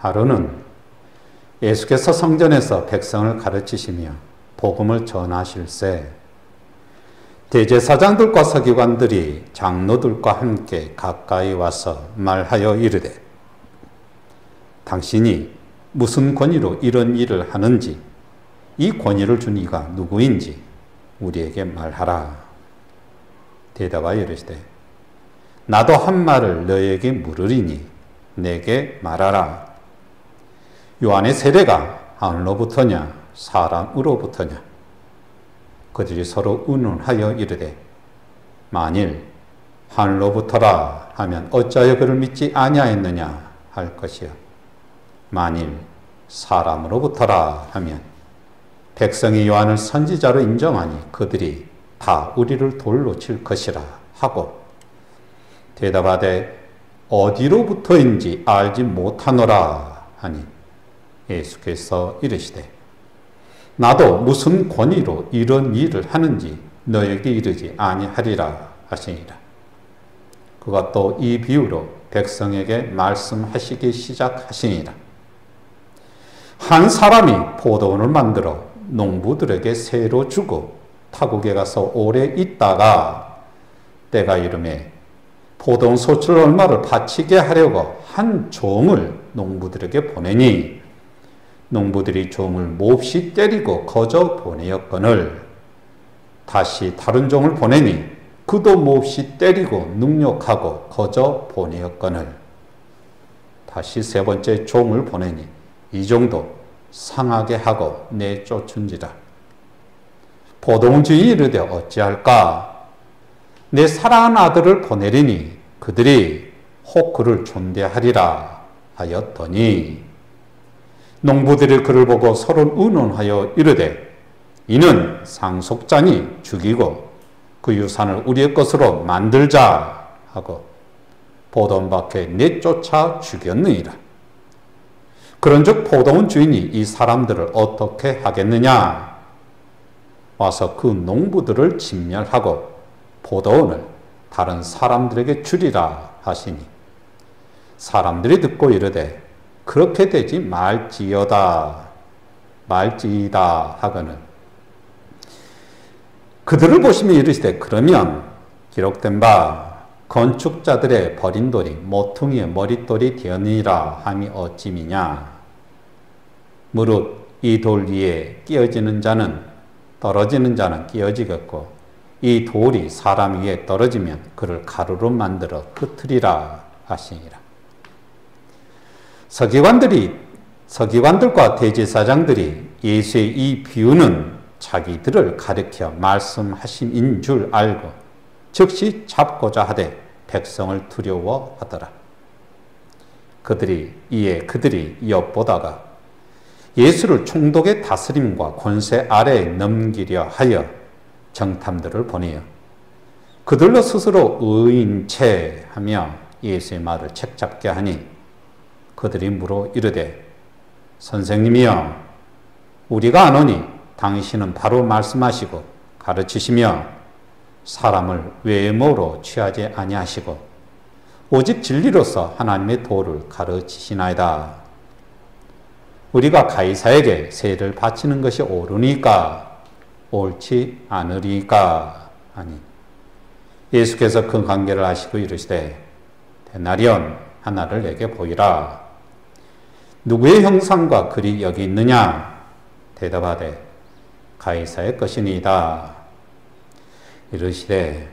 하루는 예수께서 성전에서 백성을 가르치시며 복음을 전하실세 대제사장들과 서기관들이 장로들과 함께 가까이 와서 말하여 이르되 당신이 무슨 권위로 이런 일을 하는지 이 권위를 준 이가 누구인지 우리에게 말하라. 대답하여 이르시되 나도 한 말을 너에게 물으리니 내게 말하라. 요한의 세례가 하늘로부터냐 사람으로부터냐? 그들이 서로 의논하여 이르되 만일 하늘로부터라 하면 어찌하여 그를 믿지 아니하였느냐 할 것이요 만일 사람으로부터라 하면 백성이 요한을 선지자로 인정하니 그들이 다 우리를 돌로 칠 것이라 하고 대답하되 어디로부터인지 알지 못하노라 하니 예수께서 이르시되 나도 무슨 권위로 이런 일을 하는지 너에게 이르지 아니하리라 하시니라. 그가 또 이 비유로 백성에게 말씀하시기 시작하시니라. 한 사람이 포도원을 만들어 농부들에게 새로 주고 타국에 가서 오래 있다가 때가 이르매 포도원 소출 얼마를 바치게 하려고 한 종을 농부들에게 보내니 농부들이 종을 몹시 때리고 거저 보내었거늘 다시 다른 종을 보내니 그도 몹시 때리고 능욕하고 거저 보내었거늘 다시 세 번째 종을 보내니 이 종도 상하게 하고 내쫓은지라. 포도원 주인이 이르되 어찌할까? 내 사랑하는 아들을 보내리니 그들이 혹 그를 존대하리라 하였더니 농부들이 그를 보고 서로 의논하여 이르되 이는 상속자니 죽이고 그 유산을 우리의 것으로 만들자 하고 포도원 밖에 내쫓아 죽였느니라. 그런즉 포도원 주인이 이 사람들을 어떻게 하겠느냐? 와서 그 농부들을 진멸하고 포도원을 다른 사람들에게 주리라 하시니 사람들이 듣고 이르되 그렇게 되지 말지이다 하거늘 그들을 보시며 이르시되 그러면 기록된 바 건축자들의 버린 돌이 모퉁이의 머릿돌이 되었느니라 함이 어찌미냐. 무릇 이 돌 위에 떨어지는 자는 끼어지겠고 이 돌이 사람 위에 떨어지면 그를 가루로 만들어 흩으리라 하시니라. 서기관들과 대제사장들이 예수의 이 비유는 자기들을 가리켜 말씀하심인 줄 알고 즉시 잡고자 하되 백성을 두려워하더라. 그들이 엿보다가 예수를 총독의 다스림과 권세 아래에 넘기려 하여 정탐들을 보내어 그들로 스스로 의인체 하며 예수의 말을 책잡게 하니 그들이 물어 이르되 선생님이여 우리가 아노니 당신은 바로 말씀하시고 가르치시며 사람을 외모로 취하지 아니하시고 오직 진리로서 하나님의 도를 가르치시나이다. 우리가 가이사에게 세를 바치는 것이 옳으니까 옳지 않으리까 하니 예수께서 그 관계를 아시고 이르시되 데나리온 하나를 내게 보이라. 누구의 형상과 글이 여기 있느냐? 대답하되 가이사의 것이니이다. 이르시되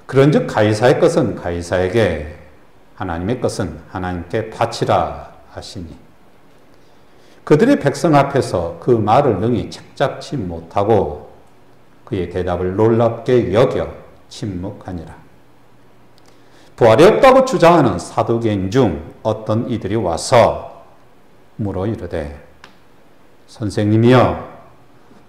그런즉 가이사의 것은 가이사에게 하나님의 것은 하나님께 바치라 하시니 그들의 백성 앞에서 그 말을 능히 책잡지 못하고 그의 대답을 놀랍게 여겨 침묵하니라. 부활이 없다고 주장하는 사두개인 중 어떤 이들이 와서 물어 이르되 선생님이여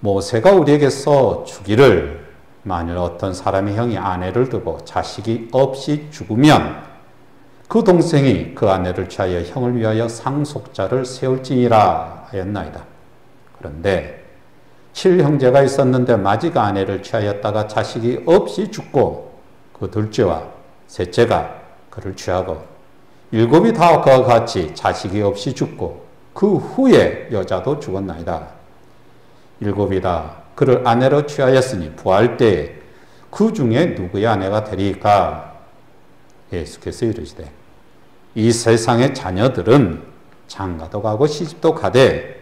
모세가 우리에게서 주기를 만일 어떤 사람의 형이 아내를 두고 자식이 없이 죽으면 그 동생이 그 아내를 취하여 형을 위하여 상속자를 세울지니라 하였나이다. 그런데 7형제가 있었는데 마지가 아내를 취하였다가 자식이 없이 죽고 그 둘째와 셋째가 그를 취하고 일곱이 다 그와 같이 자식이 없이 죽고 그 후에 여자도 죽었나이다. 일곱이 다 그를 아내로 취하였으니 부활 때에 그 중에 누구의 아내가 되리까? 예수께서 이르시되 이 세상의 자녀들은 장가도 가고 시집도 가되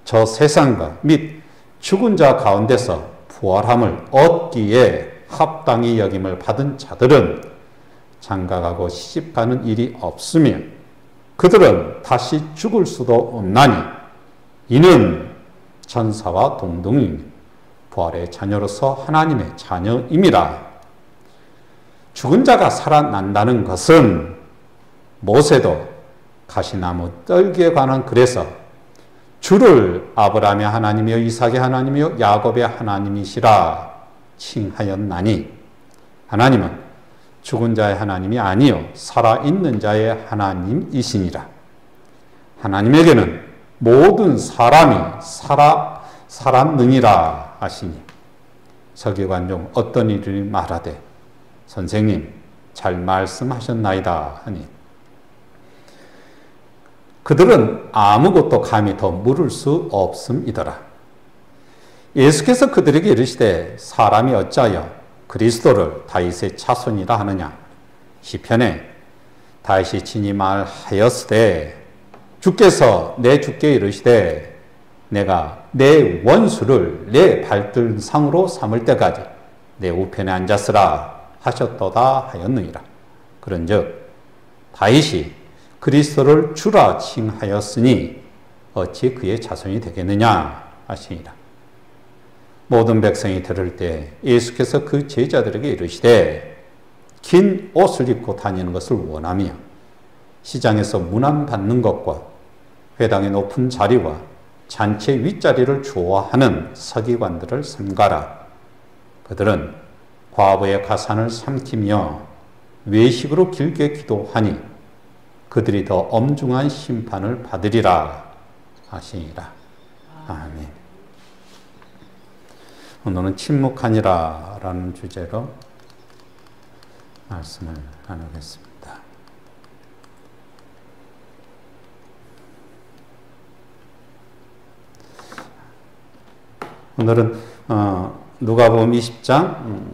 저 세상과 및 죽은 자 가운데서 부활함을 얻기에 합당히 여김을 받은 자들은 장가가고 시집가는 일이 없으며 그들은 다시 죽을 수도 없나니 이는 천사와 동등이니 부활의 자녀로서 하나님의 자녀임이라. 죽은 자가 살아난다는 것은 모세도 가시나무 떨기에 관한 글에서 주를 아브라함의 하나님이요 이삭의 하나님이요 야곱의 하나님이시라 칭하였나니 하나님은 죽은 자의 하나님이 아니요 살아있는 자의 하나님이시니라. 하나님에게는 모든 사람이 살았느니라 하시니 서기관 중 어떤 이들이 말하되 선생님 잘 말씀하셨나이다 하니 그들은 아무것도 감히 더 물을 수 없음이더라. 예수께서 그들에게 이르시되 사람이 어찌하여 그리스도를 다윗의 자손이라 하느냐. 시편에 다윗이 친히 말하였으되 주께서 내 주께 이르시되 내가 내 원수를 내 발등상으로 삼을 때까지 내 우편에 앉았으라 하셨도다 하였느니라. 그런즉 다윗이 그리스도를 주라 칭하였으니 어찌 그의 자손이 되겠느냐 하시니라. 모든 백성이 들을 때 예수께서 그 제자들에게 이르시되 긴 옷을 입고 다니는 것을 원하며 시장에서 문안받는 것과 회당의 높은 자리와 잔치 윗자리를 좋아하는 서기관들을 삼가라. 그들은 과부의 가산을 삼키며 외식으로 길게 기도하니 그들이 더 엄중한 심판을 받으리라 하시니라. 아멘. 오늘은 침묵하니라 라는 주제로 말씀을 나누겠습니다. 오늘은 누가복음 20장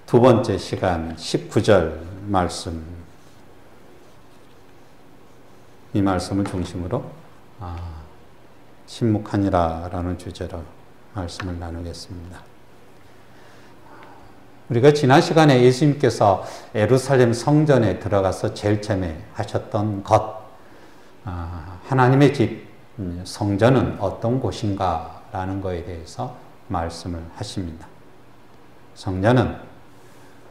두 번째 시간 19절 말씀, 이 말씀을 중심으로 침묵하니라 라는 주제로 말씀을 나누겠습니다. 우리가 지난 시간에 예수님께서 예루살렘 성전에 들어가서 제일 처음에 하셨던 것, 하나님의 집 성전은 어떤 곳인가 라는 것에 대해서 말씀을 하십니다. 성전은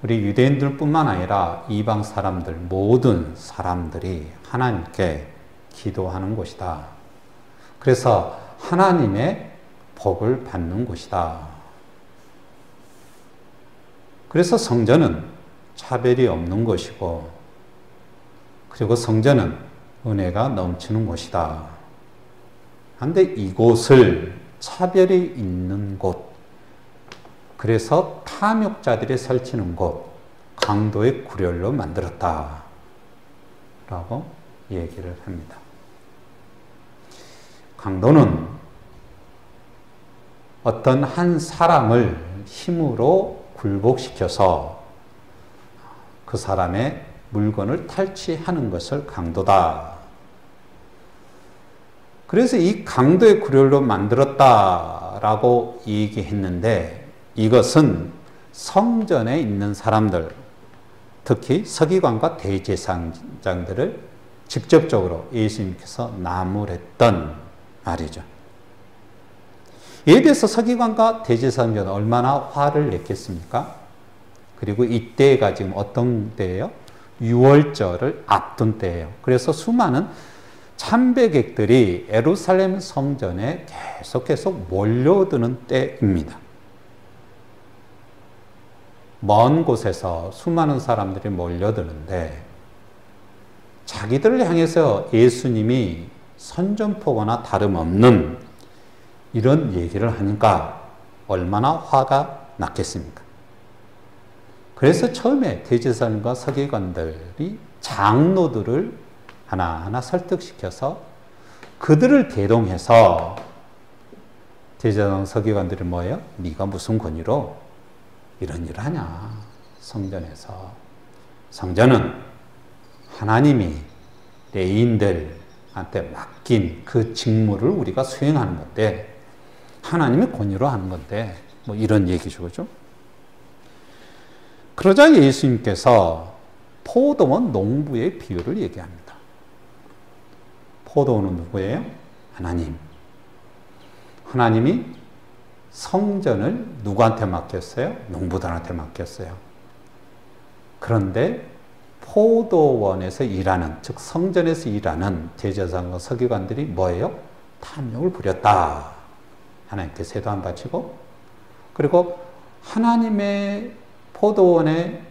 우리 유대인들 뿐만 아니라 이방 사람들, 모든 사람들이 하나님께 기도하는 곳이다. 그래서 하나님의 복을 받는 곳이다. 그래서 성전은 차별이 없는 것이고, 그리고 성전은 은혜가 넘치는 곳이다. 그런데 이곳을 차별이 있는 곳, 그래서 탐욕자들이 설치는 곳, 강도의 구렬로 만들었다 라고 얘기를 합니다. 강도는 어떤 한 사람을 힘으로 굴복시켜서 그 사람의 물건을 탈취하는 것을 강도다. 그래서 이 강도의 구렬로 만들었다라고 얘기했는데, 이것은 성전에 있는 사람들, 특히 서기관과 대제사장들을 직접적으로 예수님께서 나무랬던 말이죠. 이에 대해서 서기관과 대제사장들은 얼마나 화를 냈겠습니까? 그리고 이때가 지금 어떤 때예요? 유월절을 앞둔 때예요. 그래서 수많은 참배객들이 예루살렘 성전에 계속해서 몰려드는 때입니다. 먼 곳에서 수많은 사람들이 몰려드는데 자기들을 향해서 예수님이 선전포고나 다름없는 이런 얘기를 하니까 얼마나 화가 났겠습니까? 그래서 처음에 대제사장과 서기관들이 장로들을 하나하나 설득시켜서 그들을 대동해서 대제사장 서기관들이 뭐예요? 네가 무슨 권위로 이런 일을 하냐. 성전에서. 성전은 하나님이 레위인들한테 맡긴 그 직무를 우리가 수행하는 건데 하나님의 권위로 하는 건데 뭐 이런 얘기죠. 그죠? 그러자 예수님께서 포도원 농부의 비유를 얘기합니다. 포도원은 누구예요? 하나님. 하나님이 성전을 누구한테 맡겼어요? 농부들한테 맡겼어요. 그런데 포도원에서 일하는, 즉 성전에서 일하는 대제사장과 서기관들이 뭐예요? 탐욕을 부렸다. 하나님께 세도 안 바치고, 그리고 하나님의 포도원의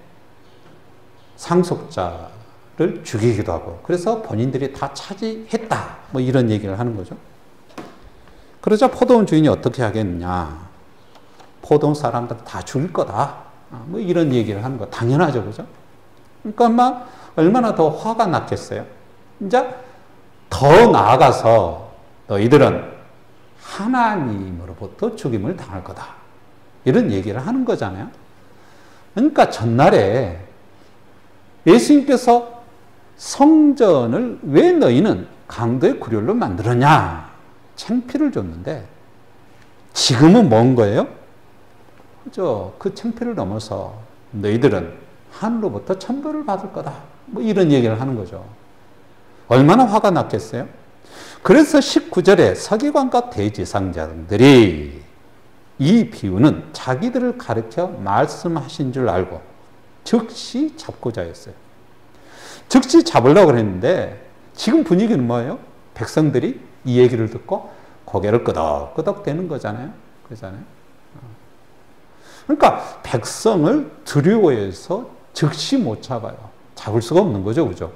상속자를 죽이기도 하고, 그래서 본인들이 다 차지했다. 뭐 이런 얘기를 하는 거죠. 그러자 포도원 주인이 어떻게 하겠느냐. 포도원 사람들 다 죽일 거다. 뭐 이런 얘기를 하는 거 당연하죠. 그죠? 그러니까 아마 얼마나 더 화가 났겠어요. 이제 더 나아가서 너희들은 하나님으로부터 죽임을 당할 거다. 이런 얘기를 하는 거잖아요. 그러니까 전날에 예수님께서 성전을 왜 너희는 강도의 구렬로 만들었냐. 창피를 줬는데 지금은 뭔 거예요? 그죠? 그 창피를 넘어서 너희들은 하늘로부터 천벌을 받을 거다. 뭐 이런 얘기를 하는 거죠. 얼마나 화가 났겠어요? 그래서 19절에 서기관과 대제사장들이 이 비유는 자기들을 가르쳐 말씀하신 줄 알고 즉시 잡고자 했어요. 즉시 잡으려고 그랬는데 지금 분위기는 뭐예요? 백성들이 이 얘기를 듣고 고개를 끄덕끄덕 대는 거잖아요. 그러잖아요. 그러니까 백성을 두려워해서 즉시 못 잡아요. 잡을 수가 없는 거죠. 그죠?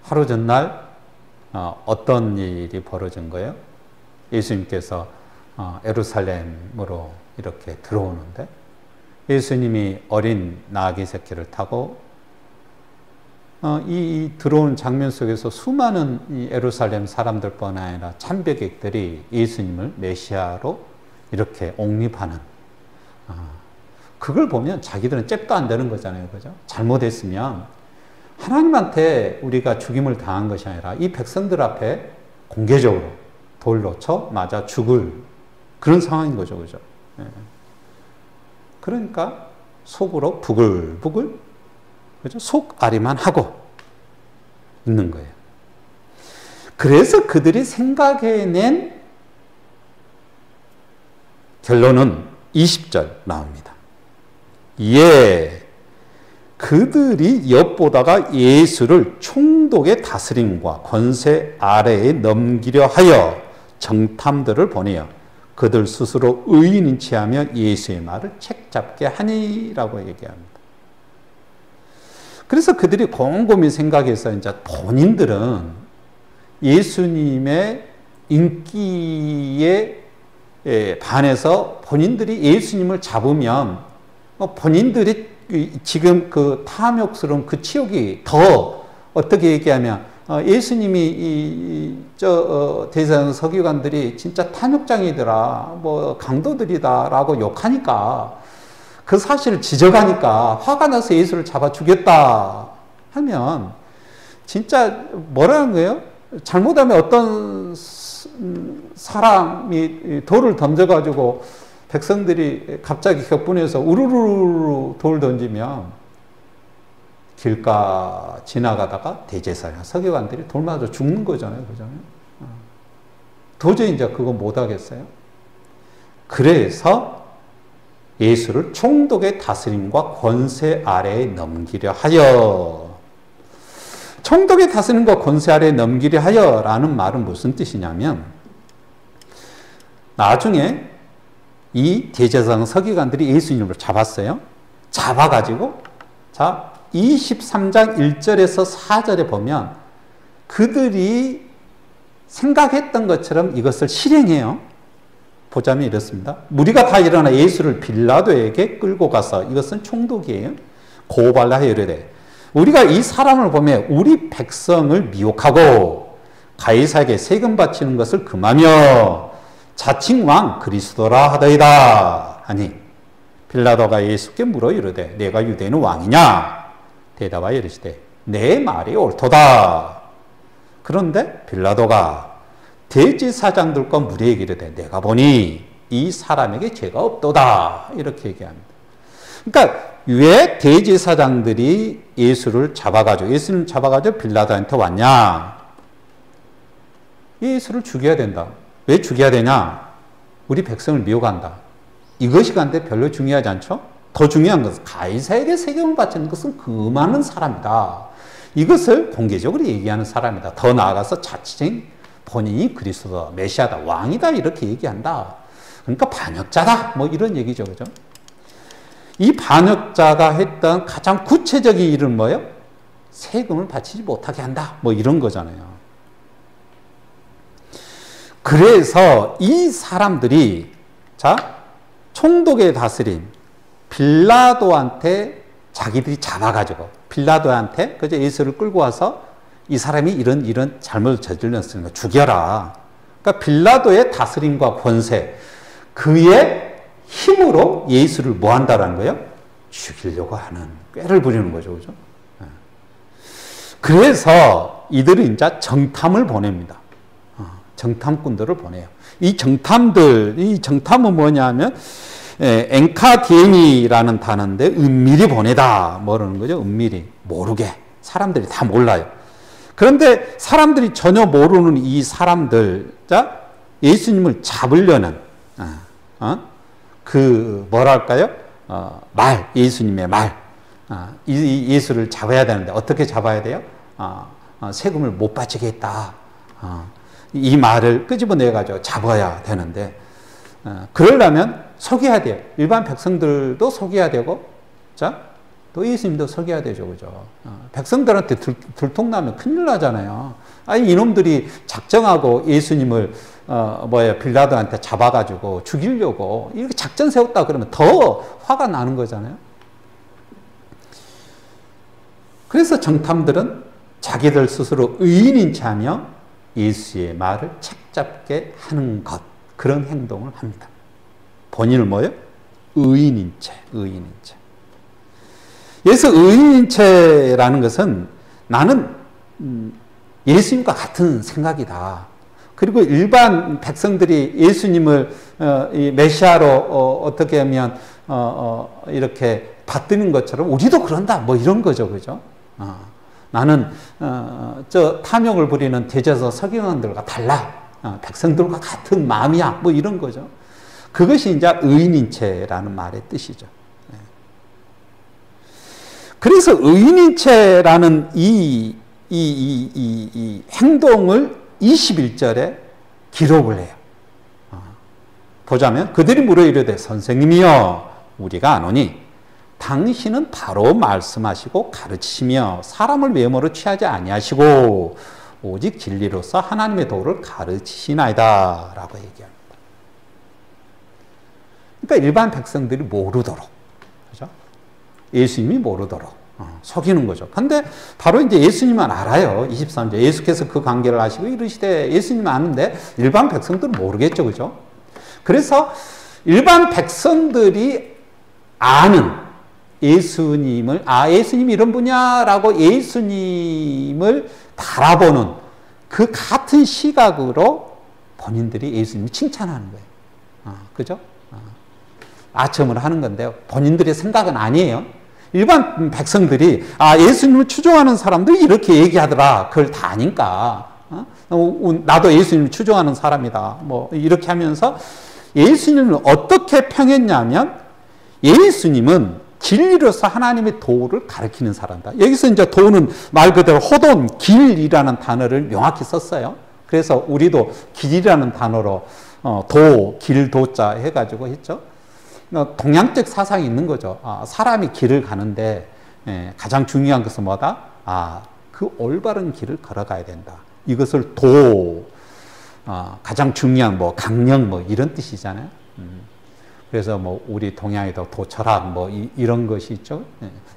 하루 전날 어떤 일이 벌어진 거예요? 예수님께서 예루살렘으로 이렇게 들어오는데 예수님이 어린 나귀 새끼를 타고 이 들어온 장면 속에서 수많은 이 예루살렘 사람들뿐 아니라 참배객들이 예수님을 메시아로 이렇게 옹립하는 그걸 보면 자기들은 잽도 안 되는 거잖아요. 그죠? 잘못했으면 하나님한테 우리가 죽임을 당한 것이 아니라 이 백성들 앞에 공개적으로 돌로 쳐 맞아 죽을 그런 상황인 거죠. 그죠? 그러니까 속으로 부글부글 그죠? 속앓이만 하고 있는 거예요. 그래서 그들이 생각해낸 결론은 20절 나옵니다. 예, 그들이 엿보다가 예수를 총독의 다스림과 권세 아래에 넘기려 하여 정탐들을 보내어 그들 스스로 의인인 체하며 예수의 말을 책잡게 하니라고 얘기합니다. 그래서 그들이 곰곰이 생각해서 이제 본인들은 예수님의 인기에 반해서 본인들이 예수님을 잡으면 본인들이 지금 그 탐욕스러운 그 치욕이 더 어떻게 얘기하면 예수님이 대제사장 서기관들이 진짜 탐욕장이더라, 뭐 강도들이다라고 욕하니까 그 사실을 지적하니까 화가 나서 예수를 잡아 죽였다 하면 진짜 뭐라는 거예요? 잘못하면 어떤 사람이 돌을 던져가지고 백성들이 갑자기 격분해서 우르르 돌 던지면 길가 지나가다가 대제사장 서기관들이 돌 맞아 죽는 거잖아요. 그잖아요. 도저히 이제 그거 못 하겠어요. 그래서 예수를 총독의 다스림과 권세 아래에 넘기려 하여. 총독의 다스림과 권세 아래에 넘기려 하여 라는 말은 무슨 뜻이냐면 나중에 이 대제사장 서기관들이 예수님을 잡았어요. 잡아가지고 자 23장 1절에서 4절에 보면 그들이 생각했던 것처럼 이것을 실행해요. 보자면 이렇습니다. 무리가 다 일어나 예수를 빌라도에게 끌고 가서 이것은 총독이에요. 고발하여 이르되 우리가 이 사람을 보며 우리 백성을 미혹하고 가이사에게 세금 바치는 것을 금하며 자칭 왕 그리스도라 하더이다 하니 빌라도가 예수께 물어 이르되 내가 유대인의 왕이냐 대답하여 이르시되 내 말이 옳도다. 그런데 빌라도가 대제사장들과 무리에게 이르되 내가 보니 이 사람에게 죄가 없도다 이렇게 얘기합니다. 그러니까 왜 대제사장들이 예수를 잡아가지고 예수님 잡아가지고 빌라도한테 왔냐? 예수를 죽여야 된다. 왜 죽여야 되냐? 우리 백성을 미혹한다. 이것이 간데 별로 중요하지 않죠? 더 중요한 것은 가이사에게 세금을 바치는 것은 금하는 사람이다. 이것을 공개적으로 얘기하는 사람이다. 더 나아가서 자칭 본인이 그리스도다, 메시아다, 왕이다 이렇게 얘기한다. 그러니까 반역자다. 뭐 이런 얘기죠. 그죠? 이 반역자가 했던 가장 구체적인 일은 뭐예요? 세금을 바치지 못하게 한다. 뭐 이런 거잖아요. 그래서 이 사람들이 총독의 다스린 빌라도한테 자기들이 잡아가지고 빌라도한테 그저 예수를 끌고 와서 이 사람이 이런 잘못을 저질렀으니까 죽여라. 그러니까 빌라도의 다스림과 권세, 그의 힘으로 예수를 뭐 한다라는 거예요? 죽이려고 하는 꾀를 부리는 거죠. 그죠? 그래서 이들은 이제 정탐을 보냅니다. 정탐꾼들을 보내요. 이 정탐은 뭐냐면 엔카디엠이라는 단어인데 은밀히 보내다 뭐라는 거죠. 은밀히 모르게 사람들이 다 몰라요. 그런데 사람들이 전혀 모르는 이 사람들, 예수님을 잡으려는 그 뭐랄까요? 예수님의 말. 이 예수를 잡아야 되는데 어떻게 잡아야 돼요? 세금을 못 바치게 했다. 이 말을 끄집어내가지고 잡아야 되는데 그러려면 속여야 돼요. 일반 백성들도 속여야 되고 또 예수님도 속여야 되죠. 그죠? 백성들한테 들통나면 큰일 나잖아요. 아니 이놈들이 작정하고 예수님을 빌라도한테 잡아가지고 죽이려고 이렇게 작전 세웠다 그러면 더 화가 나는 거잖아요. 그래서 정탐들은 자기들 스스로 의인인 척하며 예수의 말을 책잡게 하는 것, 그런 행동을 합니다. 본인을 뭐예요? 의인인 채. 그래서 의인인 채라는 것은 나는 예수님과 같은 생각이다. 그리고 일반 백성들이 예수님을 메시아로 어떻게 하면 이렇게 받드는 것처럼 우리도 그런다. 뭐 이런 거죠. 그죠? 나는 저 탐욕을 부리는 대제사 서기관들과 달라. 백성들과 같은 마음이야. 뭐 이런 거죠. 그것이 이제 의인인체라는 말의 뜻이죠. 그래서 의인인체라는 이 행동을 21절에 기록을 해요. 보자면 그들이 물어 이르되 선생님이여 우리가 아노니 당신은 바로 말씀하시고 가르치시며 사람을 외모로 취하지 아니하시고 오직 진리로서 하나님의 도를 가르치시나이다 라고 얘기합니다. 그러니까 일반 백성들이 모르도록, 그죠? 예수님이 모르도록 속이는 거죠. 근데 바로 이제 예수님만 알아요. 23절 예수께서 그 관계를 아시고 이르시되 예수님 아는데 일반 백성들은 모르겠죠. 그죠? 그래서 일반 백성들이 아는 예수님을 예수님이 이런 분야라고 예수님을 바라보는 그 같은 시각으로 본인들이 예수님을 칭찬하는 거예요. 그죠? 아첨을 하는 건데요. 본인들의 생각은 아니에요. 일반 백성들이 예수님을 추종하는 사람들이 이렇게 얘기하더라. 그걸 다 아니까. 나도 예수님을 추종하는 사람이다. 뭐 이렇게 하면서 예수님을 어떻게 평했냐면 예수님은 진리로서 하나님의 도를 가르치는 사람이다. 여기서 이제 도는 말 그대로 호돈, 길이라는 단어를 명확히 썼어요. 그래서 우리도 길이라는 단어로 도, 길, 도자 해가지고 했죠. 동양적 사상이 있는 거죠. 사람이 길을 가는데 가장 중요한 것은 뭐다? 그 올바른 길을 걸어가야 된다. 이것을 가장 중요한 강령 이런 뜻이잖아요. 그래서 뭐 우리 동양에도 도철학 뭐 이런 것이 있죠.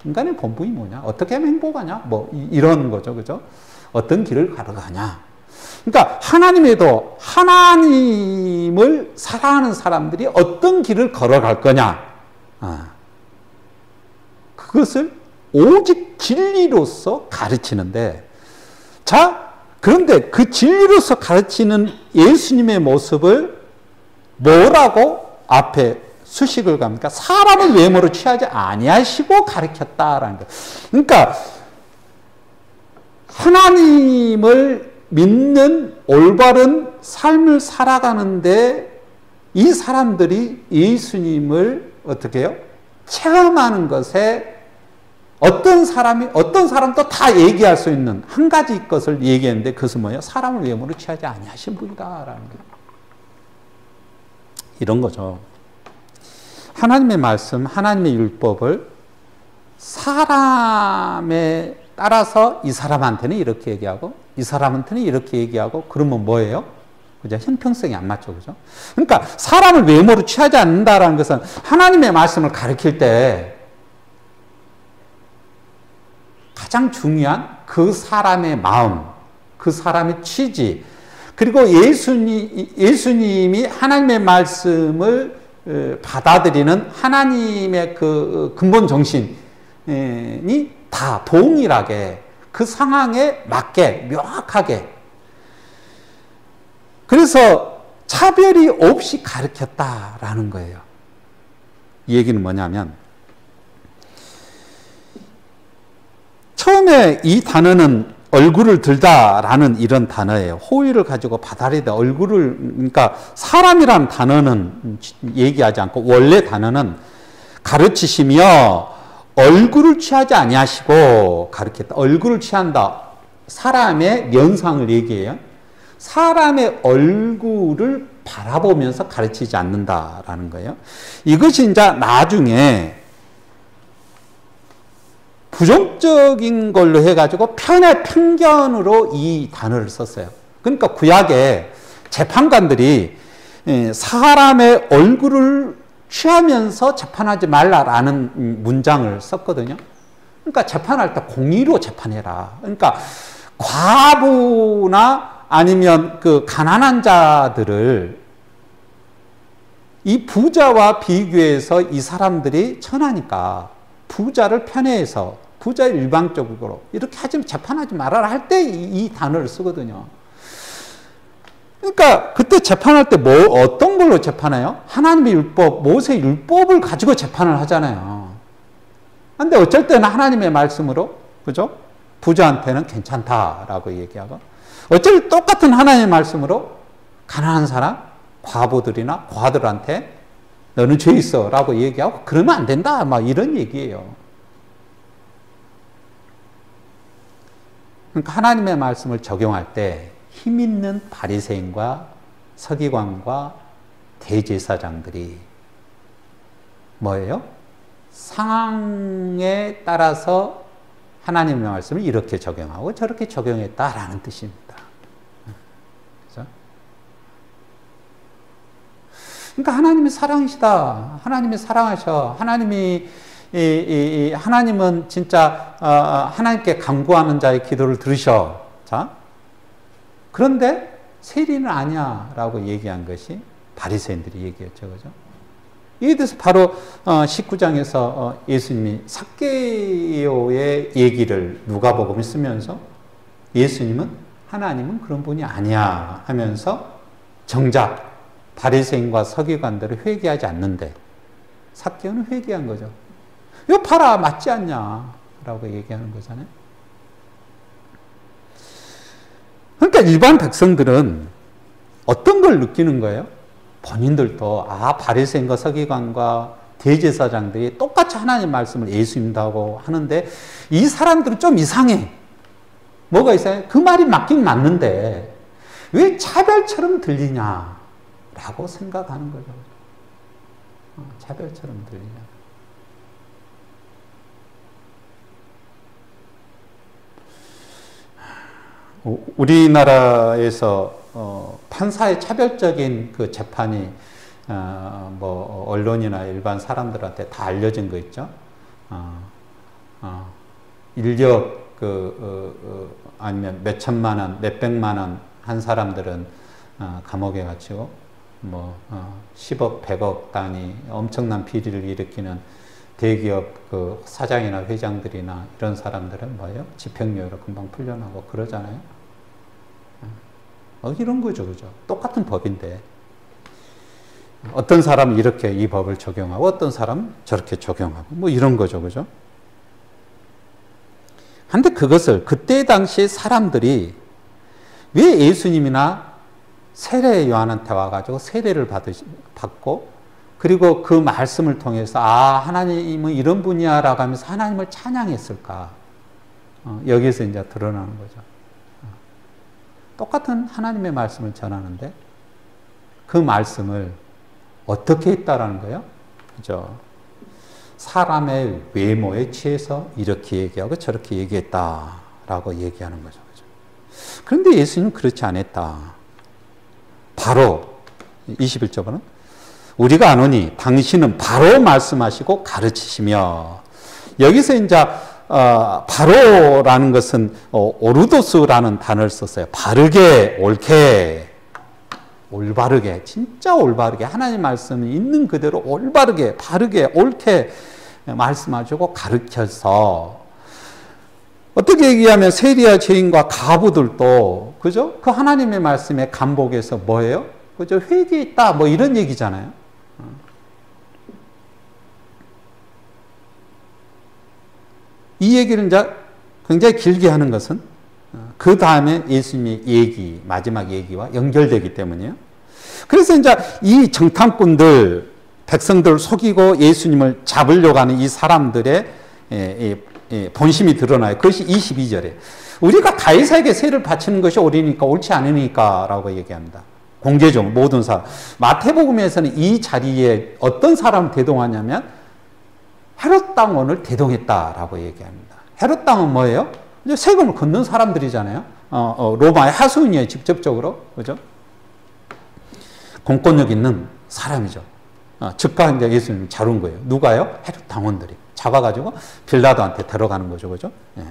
인간의 본분이 뭐냐? 어떻게 하면 행복하냐? 뭐 이런 거죠. 그죠? 어떤 길을 걸어가냐? 그러니까 하나님에도 하나님을 사랑하는 사람들이 어떤 길을 걸어갈 거냐? 그것을 오직 진리로서 가르치는데, 자, 그런데 그 진리로서 가르치는 예수님의 모습을 뭐라고 앞에 수식을 갑니까? 사람을 외모로 취하지 아니하시고 가르쳤다라는 거예요. 그러니까 하나님을 믿는 올바른 삶을 살아가는데 이 사람들이 예수님을 어떻게 해요? 체험하는 것에 어떤 사람도 다 얘기할 수 있는 한 가지 것을 얘기했는데 그것은 뭐예요? 사람을 외모로 취하지 아니하신 분이다라는 거예요. 이런 거죠. 하나님의 말씀, 하나님의 율법을 사람에 따라서 이 사람한테는 이렇게 얘기하고 이 사람한테는 이렇게 얘기하고 그러면 뭐예요? 그죠? 형평성이 안 맞죠. 그죠? 그러니까 사람을 외모로 취하지 않는다라는 것은 하나님의 말씀을 가르칠 때 가장 중요한 그 사람의 마음, 그 사람의 취지, 그리고 예수님이 하나님의 말씀을 받아들이는 하나님의 그 근본 정신이 다 동일하게 그 상황에 맞게 명확하게, 그래서 차별이 없이 가르쳤다라는 거예요. 이 얘기는 뭐냐면, 처음에 이 단어는 얼굴을 들다라는 이런 단어예요. 호의를 가지고 받아들이다. 얼굴을, 그러니까 사람이라는 단어는 얘기하지 않고 원래 단어는 가르치시며 얼굴을 취하지 아니하시고 가르쳤다. 얼굴을 취한다. 사람의 면상을 얘기해요. 사람의 얼굴을 바라보면서 가르치지 않는다라는 거예요. 이것이 이제 나중에 부정적인 걸로 해가지고 편견으로 이 단어를 썼어요. 그러니까 구약에 재판관들이 사람의 얼굴을 취하면서 재판하지 말라라는 문장을 썼거든요. 그러니까 재판할 때 공의로 재판해라. 그러니까 과부나 아니면 그 가난한 자들을 이 부자와 비교해서 이 사람들이 천하니까 부자를 편애해서 부자를 일방적으로 이렇게 재판하지 말아라 할 때 이 단어를 쓰거든요. 그러니까 그때 재판할 때 어떤 걸로 재판해요? 하나님의 율법, 모세 율법을 가지고 재판을 하잖아요. 근데 어쩔 때는 하나님의 말씀으로, 그죠? 부자한테는 괜찮다라고 얘기하고, 어쩔 똑같은 하나님의 말씀으로 가난한 사람, 과부들이나 과들한테 너는 죄 있어 라고 얘기하고 그러면 안 된다 막 이런 얘기예요. 그러니까 하나님의 말씀을 적용할 때 힘 있는 바리새인과 서기관과 대제사장들이 뭐예요? 상황에 따라서 하나님의 말씀을 이렇게 적용하고 저렇게 적용했다라는 뜻입니다. 그렇죠? 그러니까 하나님이 사랑이시다. 하나님이 사랑하셔. 하나님은 진짜 하나님께 간구하는 자의 기도를 들으셔. 자, 그런데 세리는 아니야 라고 얘기한 것이 바리새인들이 얘기했죠. 그죠? 이에 대해서 바로 19장에서 예수님이 삭개오의 얘기를 누가복음에 쓰면서 예수님은 하나님은 그런 분이 아니야 하면서 정작 바리새인과 서기관들을 회개하지 않는데 삭개오는 회개한 거죠. 이거 봐라 맞지 않냐 라고 얘기하는 거잖아요. 그러니까 일반 백성들은 어떤 걸 느끼는 거예요? 본인들도 바리새인과 서기관과 대제사장들이 똑같이 하나님 말씀을 예수님다고 하는데 이 사람들은 좀 이상해. 뭐가 이상해? 그 말이 맞긴 맞는데 왜 차별처럼 들리냐라고 생각하는 거죠. 차별처럼 들리냐. 우리나라에서 판사의 차별적인 그 재판이 뭐 언론이나 일반 사람들한테 다 알려진 거 있죠. 인력 아니면 몇 천만 원, 몇 백만 원 한 사람들은 감옥에 갇히고 뭐 10억, 100억 단위 엄청난 비리를 일으키는 대기업 그 사장이나 회장들이나 이런 사람들은 뭐예요? 집행유예로 금방 풀려나고 그러잖아요. 이런 거죠, 그죠? 똑같은 법인데 어떤 사람은 이렇게 이 법을 적용하고 어떤 사람은 저렇게 적용하고 뭐 이런 거죠, 그죠? 근데 그것을 그때 당시 사람들이 왜 예수님이나 세례 요한한테 와가지고 세례를 받고 그리고 그 말씀을 통해서 하나님은 이런 분이야 라고 하면서 하나님을 찬양했을까? 여기에서 이제 드러나는 거죠. 똑같은 하나님의 말씀을 전하는데 그 말씀을 어떻게 했다라는 거예요? 그죠? 사람의 외모에 취해서 이렇게 얘기하고 저렇게 얘기했다라고 얘기하는 거죠. 그죠? 그런데 예수님은 그렇지 않았다. 바로 21절은 우리가 아노니 당신은 바로 말씀하시고 가르치시며 여기서 이제 바로라는 것은 오르도스라는 단어를 썼어요. 바르게, 옳게, 올바르게, 진짜 올바르게 하나님 말씀이 있는 그대로 올바르게, 바르게, 옳게 말씀하시고 가르쳐서 어떻게 얘기하면 세리와 죄인과 과부들도 그죠? 그 하나님의 말씀에 감복해서 뭐예요? 그죠? 회개했다 뭐 이런 얘기잖아요. 이 얘기를 이제 굉장히 길게 하는 것은 그 다음에 예수님의 얘기, 마지막 얘기와 연결되기 때문이에요. 그래서 이제 이 정탐꾼들, 백성들을 속이고 예수님을 잡으려고 하는 이 사람들의 본심이 드러나요. 그것이 22절에 우리가 가이사에게 세를 바치는 것이 옳으니까 옳지 않으니까 라고 얘기합니다. 공개적으로 모든 사람. 마태복음에서는 이 자리에 어떤 사람을 대동하냐면 헤롯 당원을 대동했다라고 얘기합니다. 헤롯 당은 뭐예요? 이제 세금을 걷는 사람들이잖아요. 로마의 하수인이에요, 직접적으로. 그죠? 공권력 있는 사람이죠. 즉각 이제 예수님을 잡은 거예요. 누가요? 헤롯 당원들이. 잡아가지고 빌라도한테 데려가는 거죠. 그죠? 예.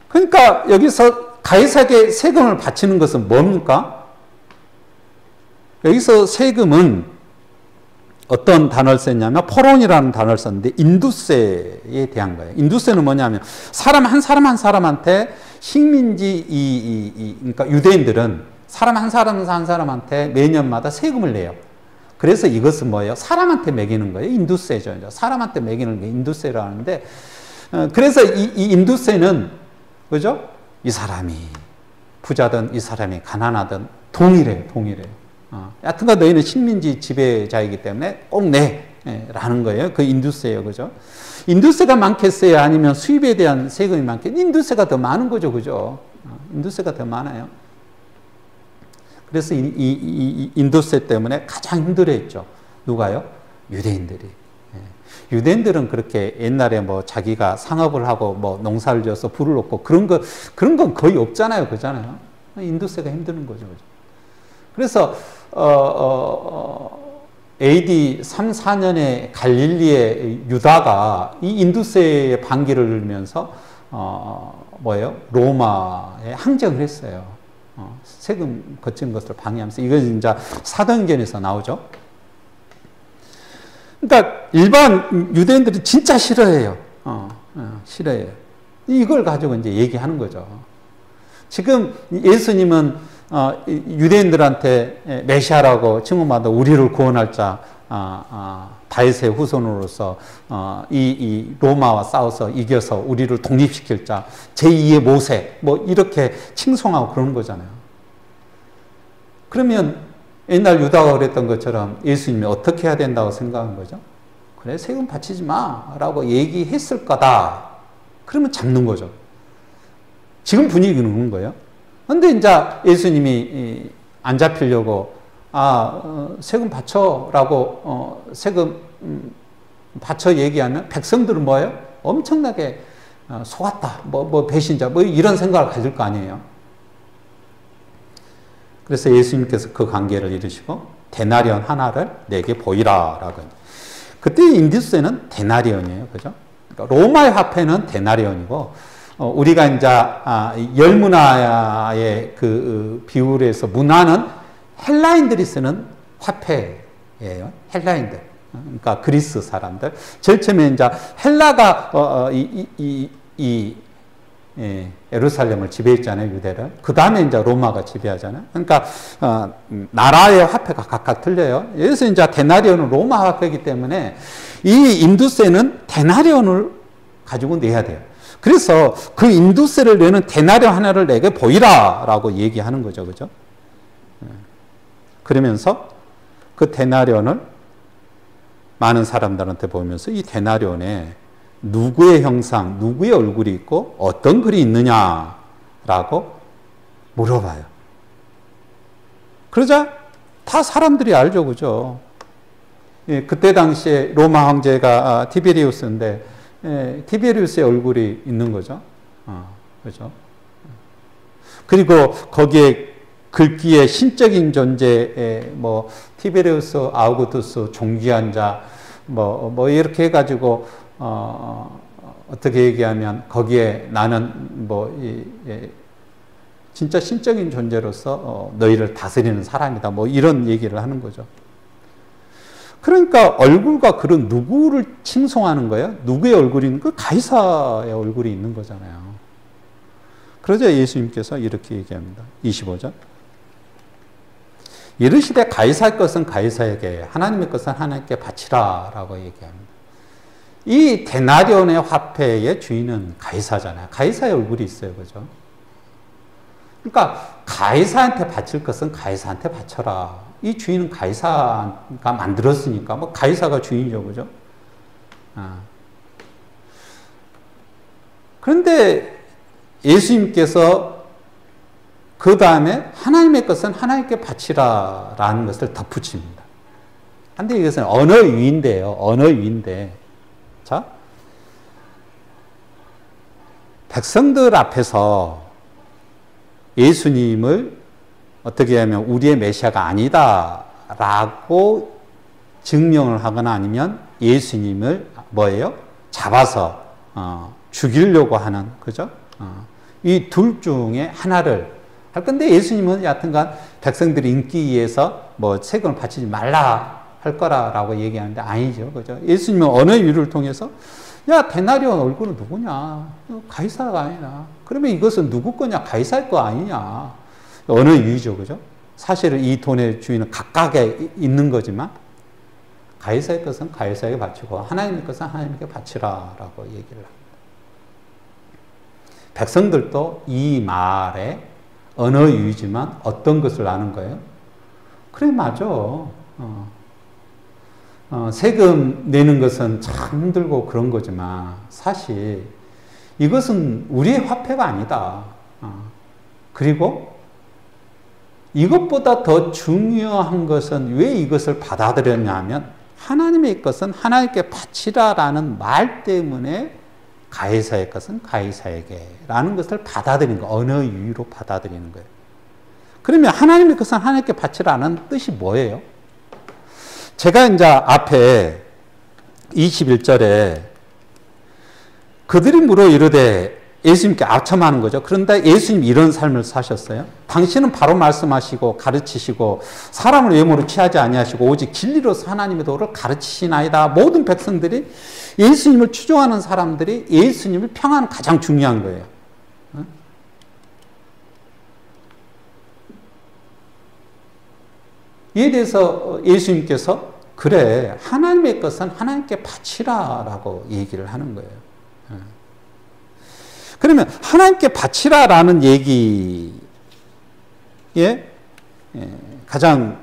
그러니까 여기서 가이사에게 세금을 바치는 것은 뭡니까? 여기서 세금은 어떤 단어를 썼냐면 포론이라는 단어를 썼는데 인두세에 대한 거예요. 인두세는 뭐냐면 사람 한 사람한테 식민지 그러니까 유대인들은 사람 한 사람한테 매년마다 세금을 내요. 그래서 이것은 뭐예요? 사람한테 매기는 거예요. 인두세죠. 사람한테 매기는 게 인두세라고 하는데 그래서 이 인두세는 그죠? 이 사람이 부자든 이 사람이 가난하든 동일해요. 여하튼간 너희는 식민지 지배자이기 때문에 꼭 내라는 거예요. 그 인두세예요. 그죠? 인두세가 많겠어요? 아니면 수입에 대한 세금이 많겠어요? 인두세가 더 많은 거죠. 그죠? 인두세가 더 많아요. 그래서 이 인두세 때문에 가장 힘들어했죠. 누가요? 유대인들이. 유대인들은 그렇게 옛날에 뭐 자기가 상업을 하고 뭐 농사를 지어서 부를 얻고 그런 건 거의 없잖아요. 그잖아요. 인두세가 힘드는 거죠. 그죠? 그래서 AD 3, 4년에 갈릴리의 유다가 이 인두세의 반기를 들면서 뭐예요? 로마에 항쟁을 했어요. 세금 거친 것을 방해하면서 이건 이제 사도행전에서 나오죠. 그러니까 일반 유대인들이 진짜 싫어해요. 싫어해요. 이걸 가지고 이제 얘기하는 거죠. 지금 예수님은 유대인들한테 메시아라고 칭호받아 우리를 구원할 자 다윗의 후손으로서 이 로마와 싸워서 이겨서 우리를 독립시킬 자 제2의 모세 뭐 이렇게 칭송하고 그러는 거잖아요. 그러면 옛날 유다가 그랬던 것처럼 예수님이 어떻게 해야 된다고 생각한 거죠? 그래 세금 바치지 마라고 얘기했을 거다. 그러면 잡는 거죠. 지금 분위기는 그런 거예요. 근데 이제 예수님이 안 잡히려고 세금 바쳐라고 세금 바쳐 얘기하면 백성들은 뭐예요? 엄청나게 속았다. 뭐 배신자 뭐 이런 생각을 가질 거 아니에요. 그래서 예수님께서 그 관계를 이루시고 데나리온 하나를 내게 보이라라고. 그때 인두스에는 데나리온이에요, 그죠? 그러니까 로마의 화폐는 데나리온이고 우리가 이제 열 문화의 그 비율에서 문화는 헬라인들이 쓰는 화폐예요. 헬라인들. 그러니까 그리스 사람들. 제일 처음에 이제 헬라가 예루살렘을 지배했잖아요, 유대를. 그 다음에 이제 로마가 지배하잖아요. 그러니까 나라의 화폐가 각각 틀려요. 그래서 이제 데나리온은 로마 화폐이기 때문에 이 인두세는 데나리온을 가지고 내야 돼요. 그래서 그 인두세를 내는 데나리온 하나를 내게 보이라라고 얘기하는 거죠, 그죠? 그러면서 그 데나리온을 많은 사람들한테 보면서 이 데나리온에 누구의 형상, 누구의 얼굴이 있고 어떤 글이 있느냐라고 물어봐요. 그러자 다 사람들이 알죠, 그죠? 예, 그때 당시에 로마 황제가 티베리우스인데 티베리우스의 얼굴이 있는 거죠. 그죠? 그리고 거기에 글귀의 신적인 존재, 뭐 티베리우스 아우구스투스 존귀한 자, 뭐 이렇게 해가지고 어떻게 얘기하면 거기에 나는 진짜 신적인 존재로서 너희를 다스리는 사람이다. 뭐 이런 얘기를 하는 거죠. 그러니까 얼굴과 글은 누구를 칭송하는 거예요? 누구의 얼굴이 있는 그 가이사의 얼굴이 있는 거잖아요. 그러자 예수님께서 이렇게 얘기합니다. 25절. 이르시되 가이사의 것은 가이사에게, 하나님의 것은 하나님께 바치라 라고 얘기합니다. 이 데나리온의 화폐의 주인은 가이사잖아요. 가이사의 얼굴이 있어요, 그죠? 그러니까 가이사한테 바칠 것은 가이사한테 바쳐라. 이 주인은 가이사가 만들었으니까 뭐 가이사가 주인이죠, 그죠? 그런데 예수님께서 그 다음에 하나님의 것은 하나님께 바치라라는 것을 덧붙입니다. 근데 이것은 언어유인데요. 언어유인데. 자, 백성들 앞에서 예수님을 어떻게 하면 우리의 메시아가 아니다라고 증명을 하거나 아니면 예수님을 뭐예요? 잡아서 죽이려고 하는, 그죠? 이 둘 중에 하나를 할 건데 예수님은 여하튼간 백성들이 인기위해서 뭐 세금을 바치지 말라 할 거라고 얘기하는데 아니죠, 그죠? 예수님은 언어 유를 통해서 야, 데나리온 얼굴은 누구냐? 가이사가 아니냐? 그러면 이것은 누구 거냐? 가이사의 거 아니냐? 언어 유죠, 그죠? 사실은 이 돈의 주인은 각각에 있는 거지만 가이사의 것은 가이사에게 바치고 하나님의 것은 하나님께 바치라라고 얘기를 합니다. 백성들도 이 말에 언어 유지만 어떤 것을 아는 거예요? 그래, 맞아. 세금 내는 것은 참 힘들고 그런 거지만 사실 이것은 우리의 화폐가 아니다. 그리고 이것보다 더 중요한 것은 왜 이것을 받아들였냐 하면 하나님의 것은 하나님께 바치라라는 말 때문에 가이사의 것은 가이사에게 라는 것을 받아들이는 거, 언어 유의로 받아들이는 거예요. 그러면 하나님의 것은 하나님께 바치라는 뜻이 뭐예요? 제가 이제 앞에 21절에 그들이 물어 이르되 예수님께 아첨하는 거죠. 그런데 예수님이 이런 삶을 사셨어요. 당신은 바로 말씀하시고 가르치시고 사람을 외모로 취하지 아니하시고 오직 진리로서 하나님의 도를 가르치시나이다. 모든 백성들이 예수님을 추종하는 사람들이 예수님을 평하는 가장 중요한 거예요. 이에 대해서 예수님께서 그래, 하나님의 것은 하나님께 바치라라고 얘기를 하는 거예요. 그러면 하나님께 바치라라는 얘기의 가장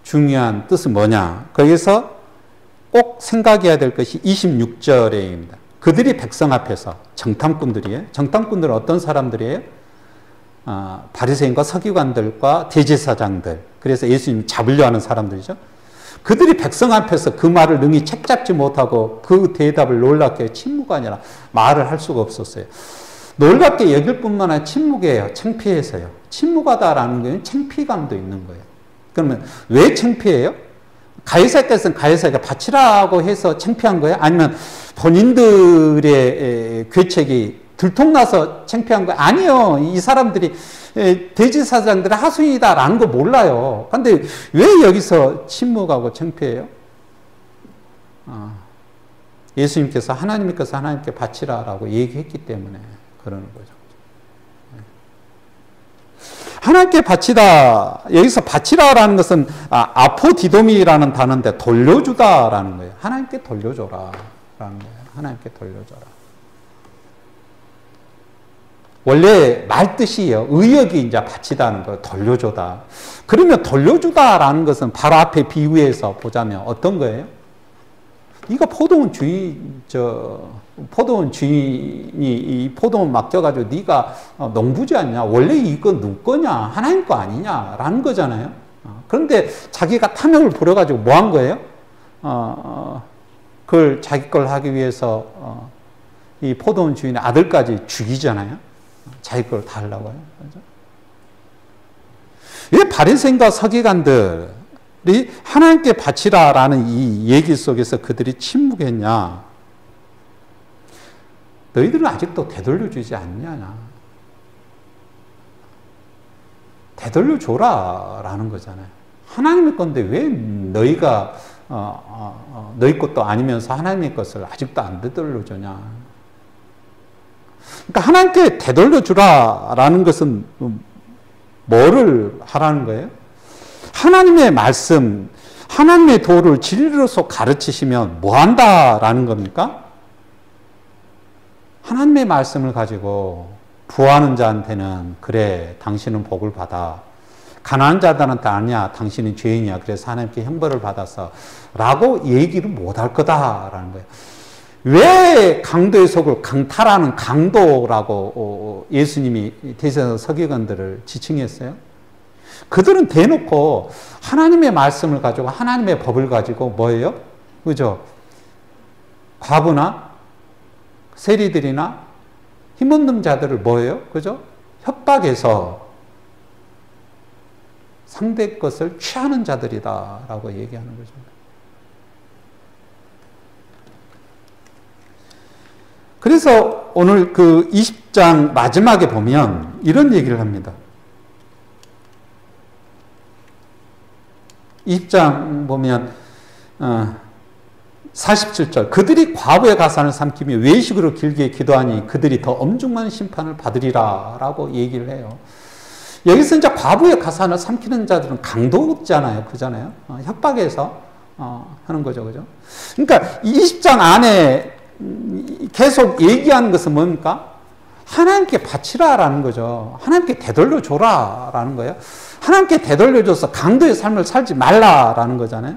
중요한 뜻은 뭐냐? 거기서 꼭 생각해야 될 것이 26절에입니다. 그들이 백성 앞에서 정탐꾼들이에요. 정탐꾼들은 어떤 사람들이에요? 바리새인과 서기관들과 대제사장들, 그래서 예수님 잡으려 하는 사람들이죠. 그들이 백성 앞에서 그 말을 능히 책잡지 못하고 그 대답을 놀랍게 침묵이 아니라 말을 할 수가 없었어요. 놀랍게 여길 뿐만 아니라 침묵해요. 창피해서요. 침묵하다라는 건 창피감도 있는 거예요. 그러면 왜 창피해요? 가해사께서는 가해사가 바치라고 해서 창피한 거예요? 아니면 본인들의 괴책이 들통나서 창피한 거예요? 아니요. 이 사람들이 대지사장들의 하수인이다라는 거 몰라요. 근데 왜 여기서 침묵하고 창피해요? 예수님께서 하나님께 바치라라고 얘기했기 때문에 그러는 거죠. 하나님께 바치다, 여기서 바치라라는 것은 아포디도미라는 단어인데 돌려주다라는 거예요. 하나님께 돌려줘라라는 거예요. 하나님께 돌려줘라. 원래 말 뜻이요. 의역이 이제 바치다는 거예요. 돌려줘다. 그러면 돌려주다라는 것은 바로 앞에 비유에서 보자면 어떤 거예요? 네가 포도원 주인이 이 포도원 맡겨가지고 네가 농부지 않냐? 원래 이거 누구 거냐? 하나님 거 아니냐라는 거잖아요. 그런데 자기가 탐욕을 부려가지고 뭐 한 거예요? 그걸 자기 걸 하기 위해서 이 포도원 주인의 아들까지 죽이잖아요. 자기 걸 다 하려고 해요. 그렇죠? 왜 바리새인과 서기관들이 하나님께 바치라라는 이 얘기 속에서 그들이 침묵했냐? 너희들은 아직도 되돌려주지 않냐? 되돌려줘라라는 거잖아요. 하나님의 건데 왜 너희가 너희 것도 아니면서 하나님의 것을 아직도 안 되돌려주냐? 그러니까 하나님께 되돌려주라라는 것은 뭐를 하라는 거예요? 하나님의 말씀, 하나님의 도를 진리로서 가르치시면 뭐 한다라는 겁니까? 하나님의 말씀을 가지고 부하는 자한테는 그래 당신은 복을 받아, 가난한 자들한테 아니야 당신은 죄인이야 그래서 하나님께 형벌을 받았어 라고 얘기를 못할 거다라는 거예요. 왜 강도의 속을 강탈하는 강도라고 예수님이 대제사장 서기관들을 지칭했어요? 그들은 대놓고 하나님의 말씀을 가지고 하나님의 법을 가지고 뭐예요? 그죠? 과부나 세리들이나 힘없는 자들을 뭐예요? 그죠? 협박해서 상대 것을 취하는 자들이다라고 얘기하는 거죠. 그래서 오늘 그 20장 마지막에 보면 이런 얘기를 합니다. 20장 보면 47절 그들이 과부의 가산을 삼키며 외식으로 길게 기도하니 그들이 더 엄중한 심판을 받으리라 라고 얘기를 해요. 여기서 이제 과부의 가산을 삼키는 자들은 강도잖아요. 그잖아요. 협박해서 하는 거죠. 그죠? 그러니까 20장 안에 계속 얘기하는 것은 뭡니까? 하나님께 바치라라는 거죠. 하나님께 되돌려줘라라는 거예요. 하나님께 되돌려줘서 강도의 삶을 살지 말라라는 거잖아요.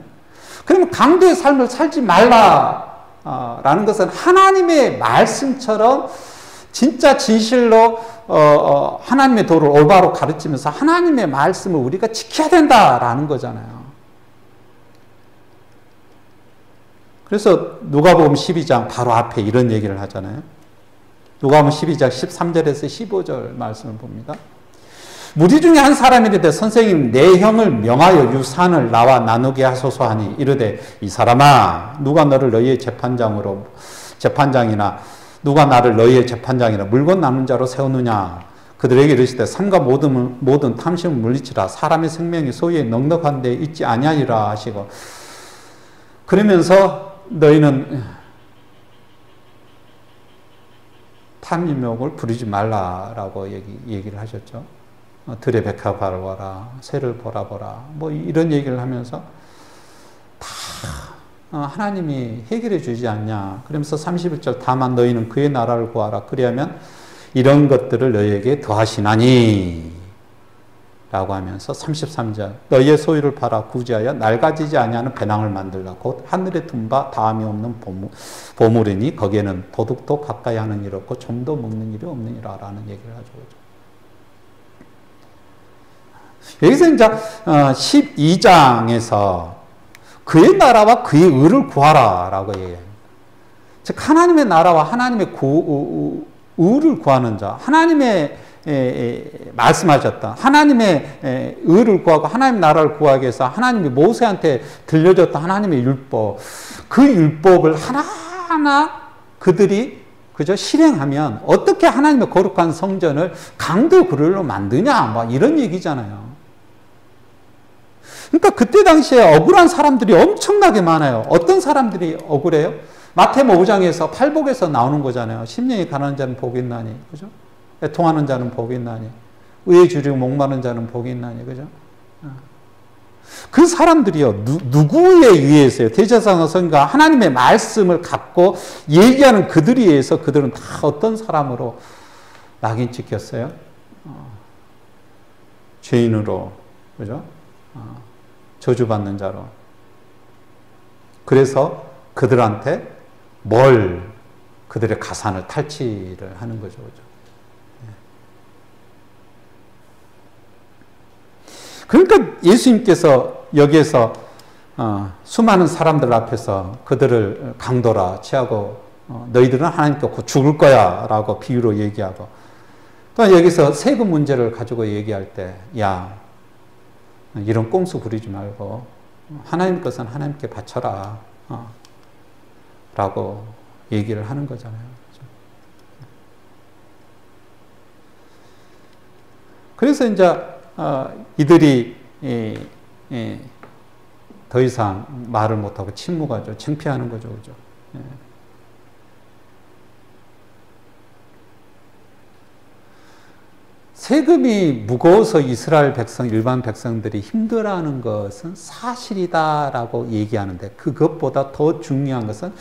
그러면 강도의 삶을 살지 말라라는 것은 하나님의 말씀처럼 진짜 진실로 하나님의 도를 올바로 가르치면서 하나님의 말씀을 우리가 지켜야 된다라는 거잖아요. 그래서 누가복음 12장 바로 앞에 이런 얘기를 하잖아요. 누가복음 12장 13절에서 15절 말씀을 봅니다. 무리 중에 한 사람이 이르되 선생님 내 형을 명하여 유산을 나와 나누게 하소서 하니 이르되 이 사람아 누가 너를 너희의 재판장이나 누가 나를 너희의 재판장이나 물건 나눈 자로 세우느냐. 그들에게 이르시되 삼가 모든 탐심을 물리치라. 사람의 생명이 소유에 넉넉한 데 있지 아니하리라 하시고 그러면서 너희는 탐욕을 부리지 말라라고 얘기를 하셨죠. 들의 백합 바라보라, 새를 보라 뭐 이런 얘기를 하면서 다 하나님이 해결해 주지 않냐. 그러면서 31절 다만 너희는 그의 나라를 구하라. 그리하면 이런 것들을 너희에게 더하시나니 라고 하면서 33절 너희의 소유를 팔아 구제하여 낡아지지 아니하는 배낭을 만들라. 곧 하늘에 든 바 다함이 없는 보물이니 거기에는 도둑도 가까이 하는 일 없고 좀도 먹는 일이 없느니라 라는 얘기를 하죠. 여기서 이제 12장에서 그의 나라와 그의 의를 구하라 라고 얘기해요. 즉 하나님의 나라와 하나님의 의를 구하는 자, 하나님의 말씀하셨다. 하나님의 의를 구하고 하나님 나라를 구하기 위해서 하나님이 모세한테 들려줬던 하나님의 율법, 그 율법을 하나하나 그들이 그저 실행하면 어떻게 하나님의 거룩한 성전을 강도 그릴로 만드냐, 뭐 이런 얘기잖아요. 그러니까 그때 당시에 억울한 사람들이 엄청나게 많아요. 어떤 사람들이 억울해요? 마태복음 5장에서 팔복에서 나오는 거잖아요. 심령이 가난한 자는 복이 있나니, 그죠? 애통하는 자는 복이 있나니, 의에 주리고 목마른 자는 복이 있나니, 그죠? 그 사람들이요, 누구에 의해서요? 대제사장 선지자 하나님의 말씀을 갖고 얘기하는 그들에 의해서 그들은 다 어떤 사람으로 낙인 찍혔어요? 죄인으로, 그죠? 저주받는 자로. 그래서 그들한테 그들의 가산을 탈취를 하는 거죠, 그죠? 그러니까 예수님께서 여기에서 수많은 사람들 앞에서 그들을 강도라 취하고 너희들은 하나님께 곧 죽을 거야 라고 비유로 얘기하고, 또 여기서 세금 문제를 가지고 얘기할 때, 야, 이런 꼼수 부리지 말고 하나님 것은 하나님께 바쳐라 라고 얘기를 하는 거잖아요. 그래서 이제 이들이 더 이상 말을 못하고 침묵하죠. 창피하는 거죠. 그죠? 세금이 무거워서 이스라엘 백성, 일반 백성들이 힘들어하는 것은 사실이다라고 얘기하는데, 그것보다 더 중요한 것은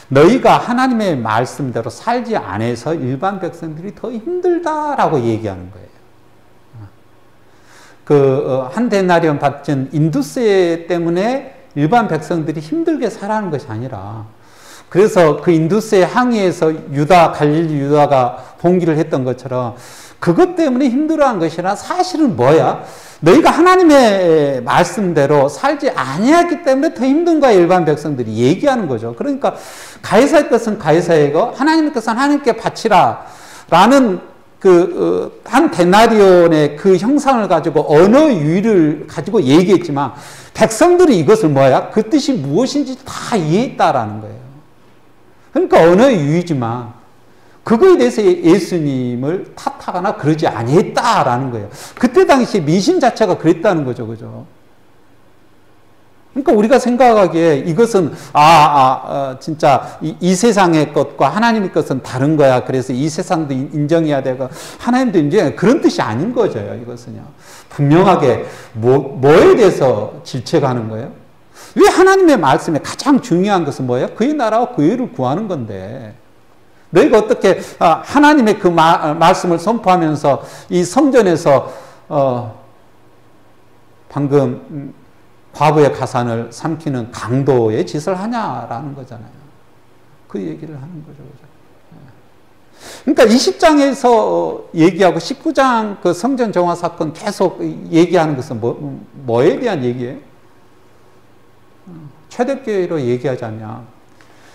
너희가 하나님의 말씀대로 살지 않아서 일반 백성들이 더 힘들다라고 얘기하는 거예요. 한 데나리온 받은 인두세 때문에 일반 백성들이 힘들게 살아가는 것이 아니라, 그래서 그 인두세 항해에서 갈릴리 유다가 봉기를 했던 것처럼 그것 때문에 힘들어한 것이라, 사실은 뭐야? 너희가 하나님의 말씀대로 살지 아니했기 때문에 더 힘든 거야, 일반 백성들이 얘기하는 거죠. 그러니까 가이사의 것은 가이사이고 하나님의 것은 하나님께 바치라 라는 한 데나리온의 그 형상을 가지고 언어 유희를 가지고 얘기했지만, 백성들이 이것을 뭐야? 그 뜻이 무엇인지 다 이해했다라는 거예요. 그러니까 언어 유희지만 그거에 대해서 예수님을 탓하거나 그러지 아니했다라는 거예요. 그때 당시 민심 자체가 그랬다는 거죠. 그죠? 그러니까 우리가 생각하기에 이것은 진짜 이 세상의 것과 하나님의 것은 다른 거야. 그래서 이 세상도 인정해야 되고 하나님도 인정해야, 그런 뜻이 아닌 거죠. 이것은요. 분명하게 뭐에 대해서 질책하는 거예요? 왜 하나님의 말씀에 가장 중요한 것은 뭐예요? 그의 나라와 그의 의를 구하는 건데, 너희가 어떻게 하나님의 그 말씀을 선포하면서 이 성전에서 방금 과부의 가산을 삼키는 강도의 짓을 하냐라는 거잖아요. 그 얘기를 하는 거죠. 그러니까 20장에서 얘기하고 19장 그 성전 정화 사건 계속 얘기하는 것은 뭐에 대한 얘기예요? 초대교회로 얘기하자면,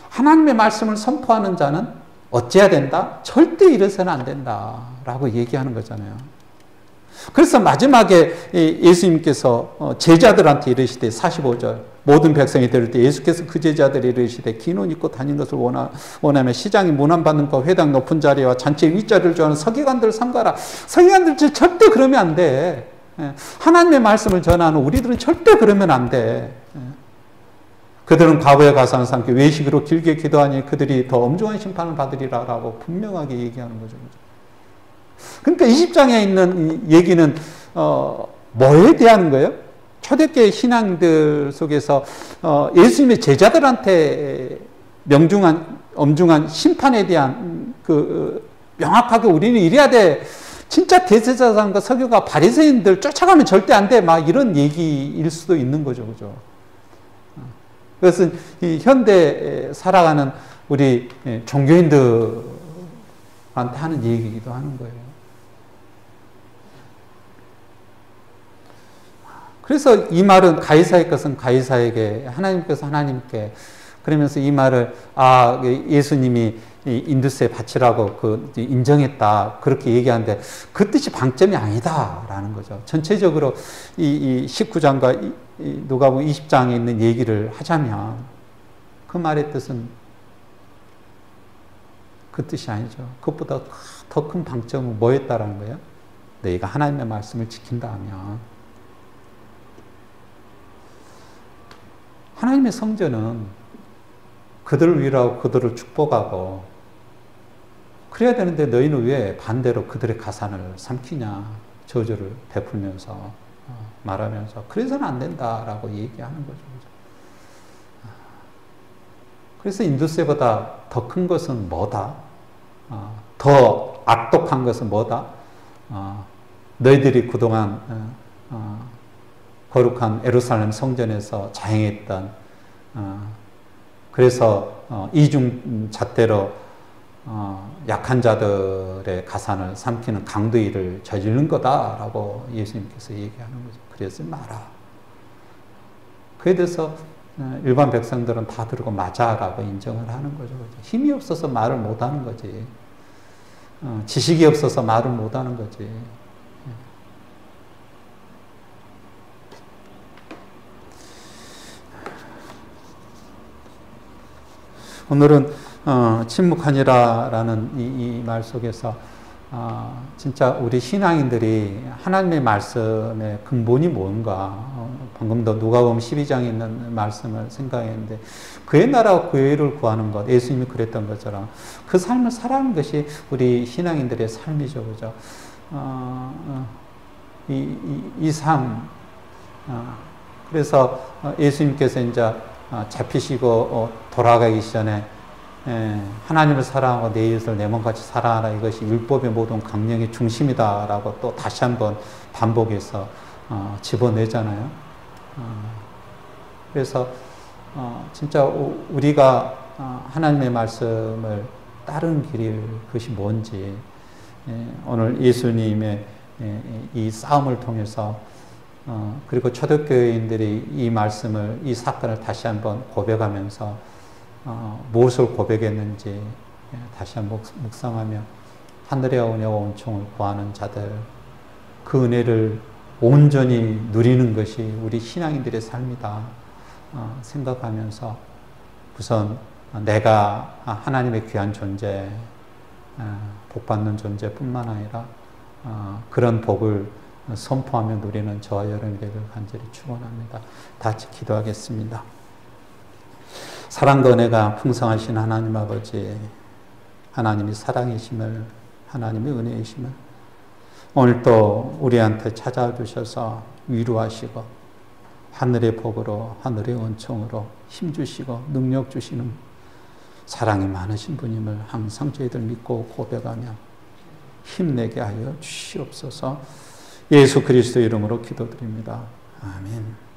하나님의 말씀을 선포하는 자는 어찌해야 된다? 절대 이래서는 안 된다라고 얘기하는 거잖아요. 그래서 마지막에 예수님께서 제자들한테 이르시되 45절, 모든 백성이 들을 때 예수께서 그 제자들이 이르시되 긴 옷 입고 다니는 것을 원하면 시장이 문안받는 것, 회당 높은 자리와 잔치 윗자리를 좋아하는 서기관들을 삼가라. 서기관들 절대 그러면 안 돼. 하나님의 말씀을 전하는 우리들은 절대 그러면 안 돼. 그들은 과부의 가산을 삼기 외식으로 길게 기도하니 그들이 더 엄중한 심판을 받으리라라고 분명하게 얘기하는 거죠. 그러니까 20장에 있는 얘기는 뭐에 대한 거예요? 초대교회 신앙들 속에서 예수님의 제자들한테 엄중한 심판에 대한 명확하게 우리는 이래야 돼. 진짜 대제사장과 서기관 바리새인들 쫓아가면 절대 안 돼. 막 이런 얘기일 수도 있는 거죠. 그죠? 그것은 이 현대에 살아가는 우리 종교인들한테 하는 얘기이기도 하는 거예요. 그래서 이 말은 가이사의 것은 가이사에게, 하나님 것은 하나님께, 그러면서 이 말을 예수님이 이 인두스에 바치라고 그 인정했다 그렇게 얘기하는데 그 뜻이 방점이 아니다라는 거죠. 전체적으로 이 19장과 누가복음 20장에 있는 얘기를 하자면 그 말의 뜻은 그 뜻이 아니죠. 그것보다 더 큰 방점은 뭐였다라는 거예요? 너희가 하나님의 말씀을 지킨다 하면 하나님의 성전은 그들을 위로하고 그들을 축복하고 그래야 되는데 너희는 왜 반대로 그들의 가산을 삼키냐 저주를 베풀면서 말하면서 그래서는 안 된다라고 얘기하는 거죠. 그래서 인두세보다 더 큰 것은 뭐다? 더 악독한 것은 뭐다? 너희들이 그동안 거룩한 예루살렘 성전에서 자행했던 그래서 이중잣대로 약한 자들의 가산을 삼키는 강도의 일을 저지른 거다라고 예수님께서 얘기하는 거죠. 그러지 마라. 그에 대해서 일반 백성들은 다 들고 맞아라고 인정을 하는 거죠. 힘이 없어서 말을 못하는 거지. 지식이 없어서 말을 못하는 거지. 오늘은 침묵하니라라는 이 말 속에서 진짜 우리 신앙인들이 하나님의 말씀의 근본이 뭔가 방금도 누가복음 12장에 있는 말씀을 생각했는데 그의 나라와 그의 의를 구하는 것 예수님이 그랬던 것처럼 그 삶을 살아가는 것이 우리 신앙인들의 삶이죠. 그죠? 이 삶 그래서 예수님께서 이제 잡히시고 돌아가기 전에 하나님을 사랑하고 내 이웃을 내 몸같이 사랑하라 이것이 율법의 모든 강령의 중심이다라고 또 다시 한번 반복해서 집어내잖아요. 그래서 진짜 우리가 하나님의 말씀을 따르는 길이 그것이 뭔지 오늘 예수님의 이 싸움을 통해서 그리고 초대교회인들이 이 말씀을 이 사건을 다시 한번 고백하면서 무엇을 고백했는지 다시 한번 묵상하며 하늘의 은혜와 은총을 구하는 자들 그 은혜를 온전히 누리는 것이 우리 신앙인들의 삶이다 생각하면서 우선 내가 하나님의 귀한 존재 복받는 존재뿐만 아니라 그런 복을 선포하며 누리는 저와 여러분이 되기를 간절히 축원합니다. 다 같이 기도하겠습니다. 사랑과 은혜가 풍성하신 하나님 아버지, 하나님이 사랑이심을, 하나님의 은혜이심을 오늘 또 우리한테 찾아와 주셔서 위로하시고 하늘의 복으로 하늘의 은총으로 힘주시고 능력 주시는 사랑이 많으신 분임을 항상 저희들 믿고 고백하며 힘내게 하여 주시옵소서. 예수 그리스도 이름으로 기도드립니다. 아멘.